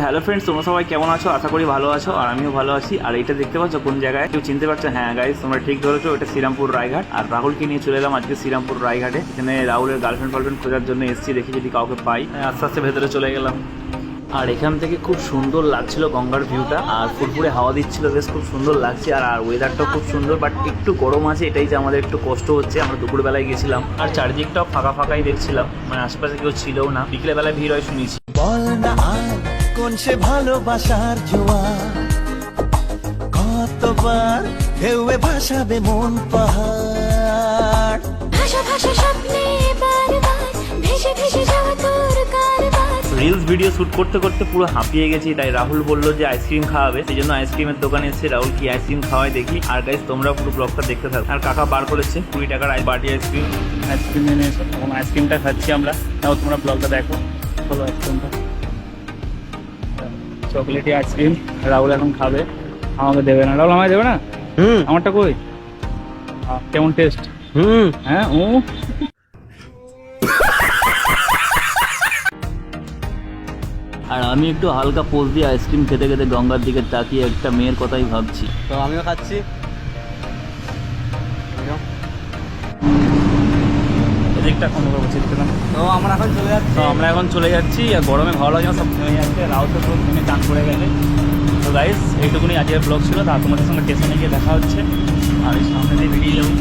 Hello friends, তোমরা সবাই কেমন আছো? আশা করি ভালো আছো, আর আমিও ভালো আছি। আর এটা দেখতে পাচ্ছ কোন জায়গায়? কেউ চিনতে পারছো? হ্যাঁ গাইস, তোমরা ঠিক ধরেছো, এটা শ্রীরামপুর রায়ঘাট। আর রাহুলকে নিয়ে চলে এলাম আজকে শ্রীরামপুর রায়ঘাটে। এখানে রাহুলের গার্লফ্রেন্ড খোঁজার জন্য এসেছি, দেখি যদি কাউকে পাই। আস্তে আস্তে ভেতরে চলে গেলাম। আর এখান থেকে খুব সুন্দর লাগছিল গঙ্গার ভিউটা, আর ফুরফুরে হাওয়া দিচ্ছিল, বেশ খুব সুন্দর লাগছে। আর ওয়েদারটাও খুব সুন্দর, বাট একটু গরম আছে, এটাই যে আমাদের একটু কষ্ট হচ্ছে। আমরা দুপুরবেলায় গেছিলাম আর চারদিকটাও ফাঁকা ফাঁকাই দেখছিলাম, মানে আশেপাশে কেউ ছিলও না। বিকেলে বেলায় ভিড় হয় শুনেছি। বল না আর কোন সে ভালোবাসার জোয়ার, কতবার ঢেউয়ে ভাসাবে মন পাহাড়। ভাষা ভাষা স্বপ্নে বারবার ভেসে ভেসে যাওয়া তোর কারবার। রিলস ভিডিও শুট করতে করতে পুরো হাঁপিয়ে গেছি, তাই রাহুল বললো যে আইসক্রিম খাওয়াবে, সেই জন্য আইসক্রিমের দোকানে এসে রাহুল কি আইসক্রিম খাওয়ায় দেখি। আর গাইস তোমরা পুরো ব্লগটা দেখতে থাকো। আর কাকা বার করেছে 20 টাকার বাটি আইসক্রিম এনে এসে এখন আইসক্রিমটা খাচ্ছি আমরা। তাও তোমরা ব্লগটা দেখো। বলো আইসক্রিমটা, চকলেটি আইসক্রিম রাহুল এখন খাবে, আমাকে দেবে না। রাহুল আমায় দেবে না? আমারটা কই? কেমন টেস্ট? হ্যাঁ ও আর আমি একটু হালকা পোজ দিয়ে আইসক্রিম খেতে খেতে গঙ্গার দিকে তাকিয়ে একটা মেয়ের কথাই ভাবছি। তো আমিও খাচ্ছি। এদিকটা কোনো উচিত পেলাম। তো আমরা এখন চলে যাচ্ছি। তো আমরা এখন চলে যাচ্ছি, আর গরমে ভালো লাগে না, সব থেমে যাচ্ছে। রাহুল তো পুরো থেমে চান করে গেলে। তো গাইস এইটুকুনি আজকের ব্লগ ছিল। তা তোমাদের সঙ্গে স্টেশনে গিয়ে দেখা হচ্ছে, আর এই সামনে দিয়ে বেরিয়ে যাবো।